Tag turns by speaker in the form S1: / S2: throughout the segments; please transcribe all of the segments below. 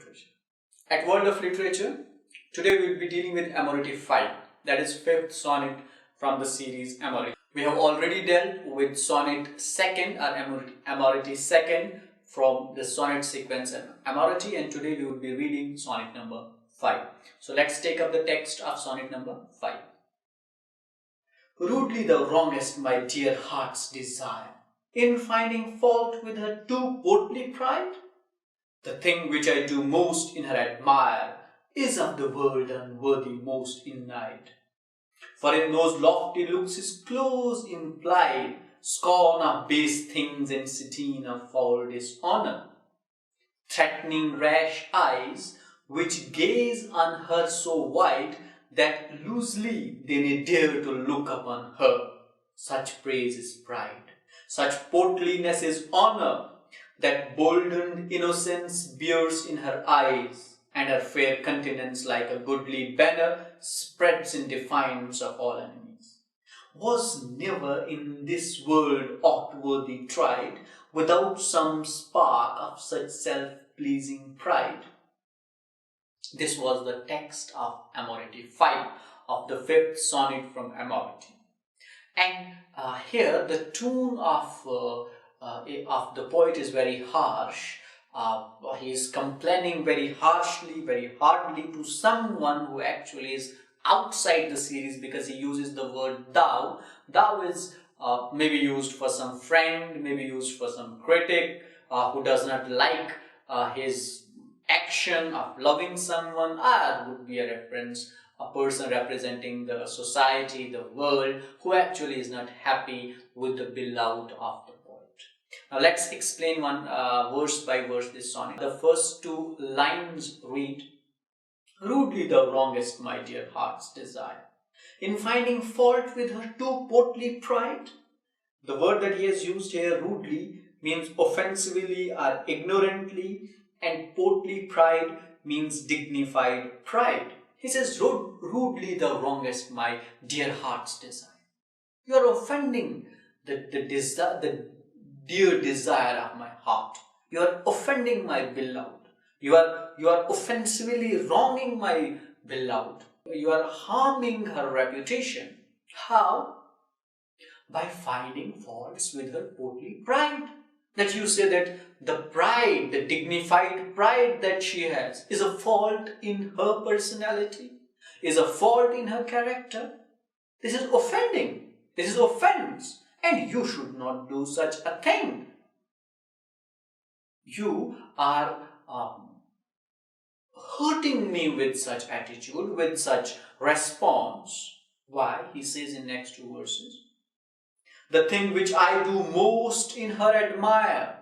S1: literature. At World of Literature, today we will be dealing with Amoretti 5, that is 5th sonnet from the series Amoretti. We have already dealt with sonnet 2nd or Amoretti 2nd from the sonnet sequence and Amoretti, and today we will be reading sonnet number 5. So let's take up the text of sonnet number 5. Rudely thou wrongest my dear heart's desire, in finding fault with her too portly pride. The thing which I do most in her admire is of the world unworthy most in night. For in those lofty looks is close implied scorn of base things and stain of foul dishonor. Threatening rash eyes which gaze on her so wide that loosely they may dare to look upon her. Such praise is pride, such portliness is honor, that boldened innocence bears in her eyes, and her fair countenance like a goodly banner spreads in defiance of all enemies. Was never in this world aught worthy tried, without some spark of such self-pleasing pride? This was the text of Amoretti 5, of the 5th sonnet from Amoretti. And here the tune of the poet is very harsh. He is complaining very harshly, very hardly to someone who actually is outside the series, because he uses the word thou. Thou is maybe used for some friend, maybe used for some critic who does not like his action of loving someone, or would be a reference, a person representing the society, the world, who actually is not happy with the beloved of the poet. Now let's explain one verse by verse this sonnet. The first two lines read, Rudely thou wrongest my dear heart's desire, in finding fault with her too portly pride. The word that he has used here, rudely, means offensively or ignorantly, and portly pride means dignified pride. He says, rudely thou wrongest my dear heart's desire. You are offending the dear desire of my heart. You are offending my beloved. You are offensively wronging my beloved. You are harming her reputation. How? By finding faults with her portly pride. That you say that the pride, the dignified pride that she has, is a fault in her personality, is a fault in her character. This is offending. This is offense. And you should not do such a thing. You are hurting me with such attitude, with such response. Why? He says in next two verses, the thing which I do most in her admire.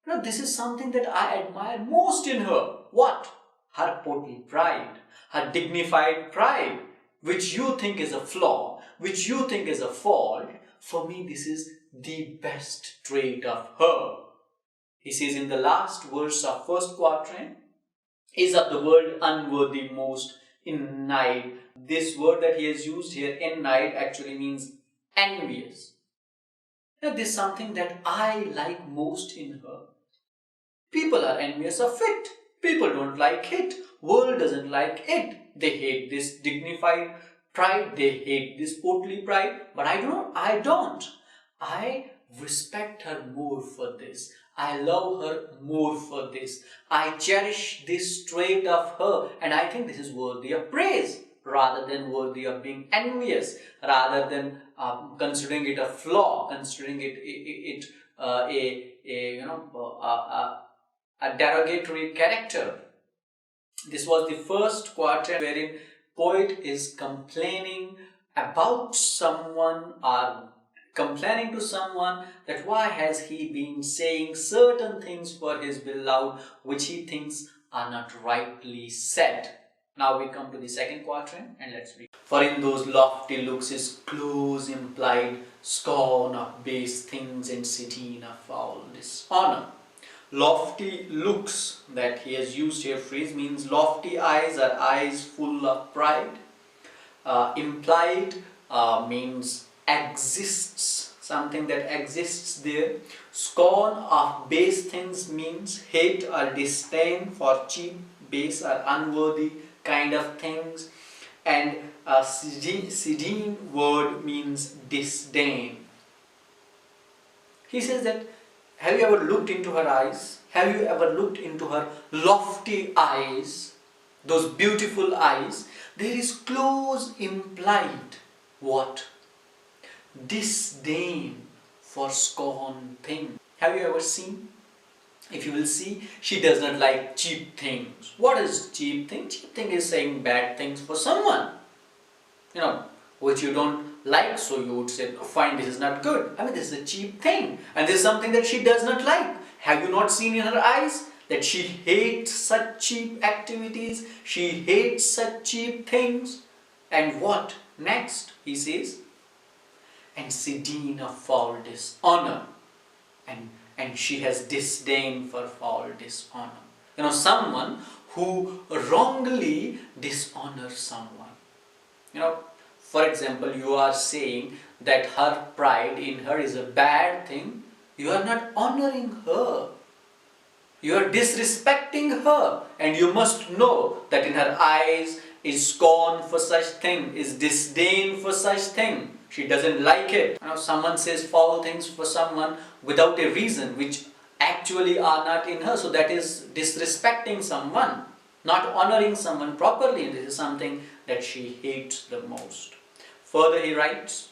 S1: Now, this is something that I admire most in her. What? Her portly pride, her dignified pride, which you think is a flaw, which you think is a fault. For me, this is the best trait of her. He says in the last verse of first quatrain, is of the world unworthy most in night. This word that he has used here, in night, actually means envious. Now, this is something that I like most in her. People are envious of it. People don't like it. World doesn't like it. They hate this dignified pride. They hate this portly pride. But I don't. I respect her more for this. I love her more for this. I cherish this trait of her, and I think this is worthy of praise, rather than worthy of being envious, rather than considering it a flaw, considering it a derogatory character. This was the first quatrain wherein poet is complaining about someone, or complaining to someone, that why has he been saying certain things for his beloved which he thinks are not rightly said. Now we come to the second quatrain, and let's read. For in those lofty looks is close implied scorn of base things and stain of foul dishonor. Lofty looks that he has used here, phrase, means lofty eyes are eyes full of pride. Implied means exists, something that exists there. Scorn of base things means hate or disdain for cheap, base or unworthy kind of things. And a Sidene word means disdain. He says that, have you ever looked into her eyes? Have you ever looked into her lofty eyes? Those beautiful eyes. There is close implied what? Disdain for scorn thing. Have you ever seen? If you will see, she does not like cheap things. What is cheap thing? Cheap thing is saying bad things for someone, which you don't like, so you would say, oh, fine, this is not good. I mean, this is a cheap thing, and this is something that she does not like. Have you not seen in her eyes that she hates such cheap activities? She hates such cheap things. And what next? He says, and Sidene of foul dishonor, and she has disdain for foul dishonor. Someone who wrongly dishonors someone. For example, you are saying that her pride in her is a bad thing. You are not honoring her. You are disrespecting her. And you must know that in her eyes is scorn for such thing, is disdain for such thing. She doesn't like it. Someone says foul things for someone without a reason, which actually are not in her. So that is disrespecting someone, not honoring someone properly. And this is something that she hates the most. Further he writes,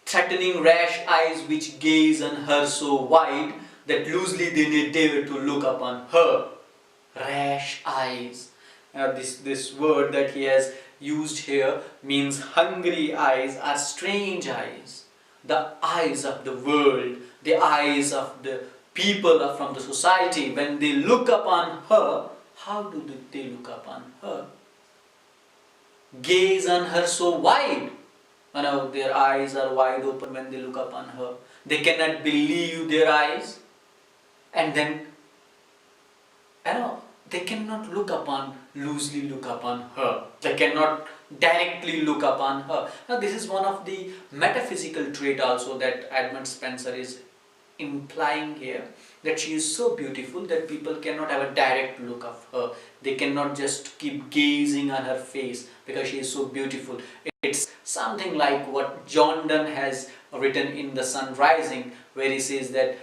S1: threatening rash eyes which gaze on her so wide that loosely they may dare to look upon her. Rash eyes. This word that he has used here means hungry eyes or strange eyes. The eyes of the world, the eyes of the people from the society, when they look upon her, how do they look upon her? Gaze on her so wide. Their eyes are wide open when they look upon her. They cannot believe their eyes. And then, they cannot loosely look upon her. They cannot directly look upon her. Now, this is one of the metaphysical trait also that Edmund Spenser is implying here, that she is so beautiful that people cannot have a direct look of her. They cannot just keep gazing on her face because she is so beautiful. It's something like what John Donne has written in The Sun Rising, where he says that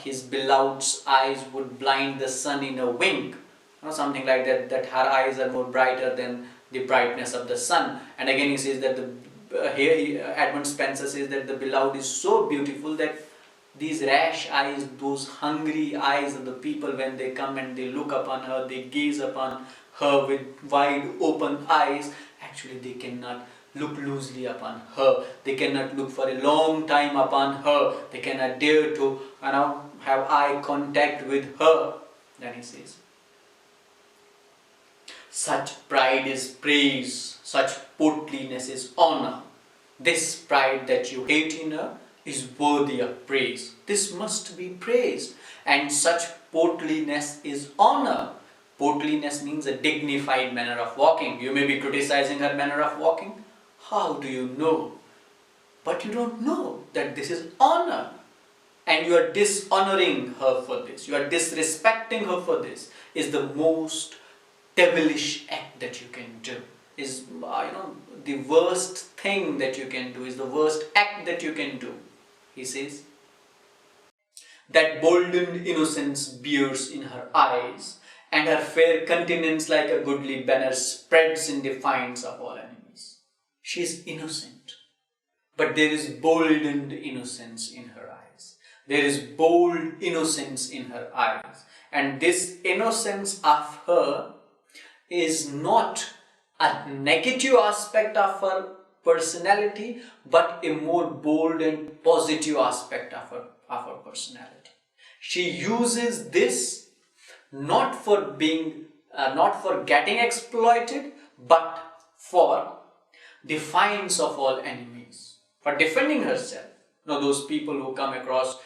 S1: his beloved's eyes would blind the sun in a wink. Something like that, that her eyes are more brighter than the brightness of the sun. And again he says that Edmund Spenser says that the beloved is so beautiful that these rash eyes, those hungry eyes of the people, when they come and they look upon her, they gaze upon her with wide open eyes, actually they cannot look loosely upon her. They cannot look for a long time upon her. They cannot dare to have eye contact with her. Then he says, such pride is praise, such portliness is honor. This pride that you hate in her is worthy of praise. This must be praised. And such portliness is honor. Portliness means a dignified manner of walking. You may be criticizing her manner of walking. How do you know? But you don't know that this is honor. And you are dishonoring her for this. You are disrespecting her for this. Is the most devilish act that you can do. Is the worst thing that you can do. Is the worst act that you can do. He says, that boldened innocence bears in her eyes, and her fair countenance like a goodly banner spreads in defiance of all enemies. She is innocent, but there is boldened innocence in her eyes. There is bold innocence in her eyes. And this innocence of her is not a negative aspect of her personality, but a more bold and positive aspect of her personality. She uses this not for getting exploited, but for defiance of all enemies, for defending herself. Those people who come across,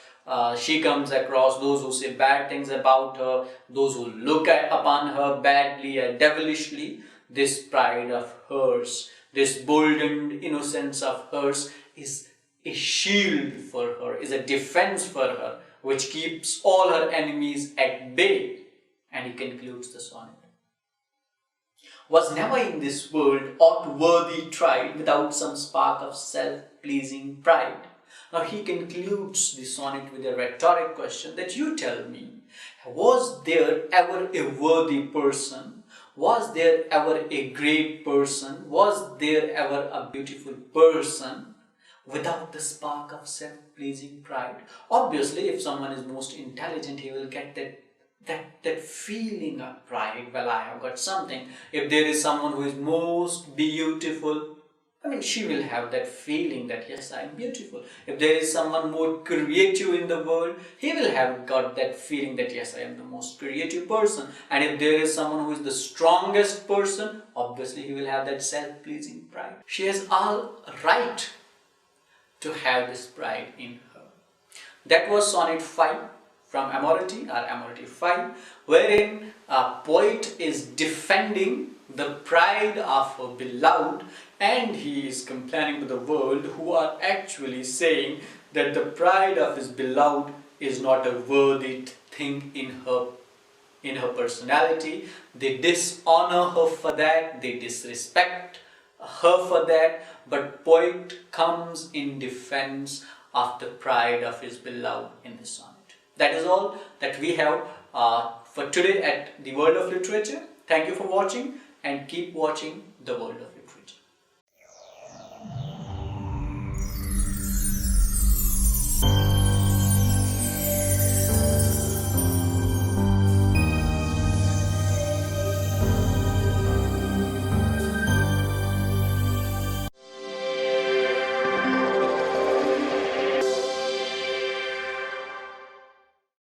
S1: she comes across, those who say bad things about her, those who look upon her badly and devilishly, this pride of hers, this boldened innocence of hers is a shield for her, is a defense for her, which keeps all her enemies at bay. And he concludes the sonnet. Was never in this world aught worthy tried without some spark of self-pleasing pride. Now he concludes the sonnet with a rhetoric question that you tell me, was there ever a worthy person? Was there ever a great person? Was there ever a beautiful person without the spark of self-pleasing pride? Obviously, if someone is most intelligent, he will get that feeling of pride. Well, I have got something. If there is someone who is most beautiful, she will have that feeling that yes, I am beautiful. If there is someone more creative in the world, he will have got that feeling that yes, I am the most creative person. And if there is someone who is the strongest person, obviously he will have that self-pleasing pride. She has all right to have this pride in her. That was Sonnet 5 from Amoretti, or Amoretti 5, wherein a poet is defending the pride of a beloved, and he is complaining to the world who are actually saying that the pride of his beloved is not a worthy thing in her personality. They dishonor her for that, they disrespect her for that, but poet comes in defense of the pride of his beloved in the sonnet. That is all that we have for today at the World of Literature. Thank you for watching, and keep watching the World of